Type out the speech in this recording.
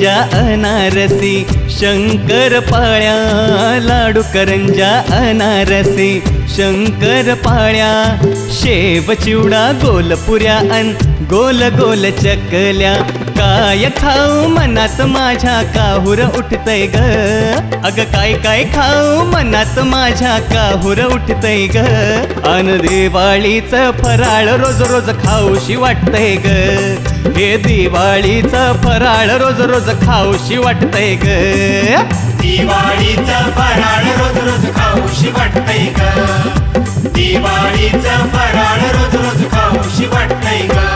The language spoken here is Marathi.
करंजा अनारसी, शंकर पाळ्या लाडू करंजा अनारसी, शंकर पाळ्या शेव चिवडा गोलपुऱ्या अन गोल गोल चकल्या, काय खाऊ मनात माझ्या काहुर उठतय ग, अग काय काय खाऊ मनात माझ्या काहुर उठतय ग, अन दिवाळीचं फराळ रोज रोज खाऊशी वाटतय ग, हे दिवाळीचं फराळ रोज रोज खाऊशी वाटतय ग, दिवाळीचं फराळ रोज रोज खाऊशी वाटतंय ग, दिवाळीचं फराळ रोज रोज खाऊशी वाटतंय ग.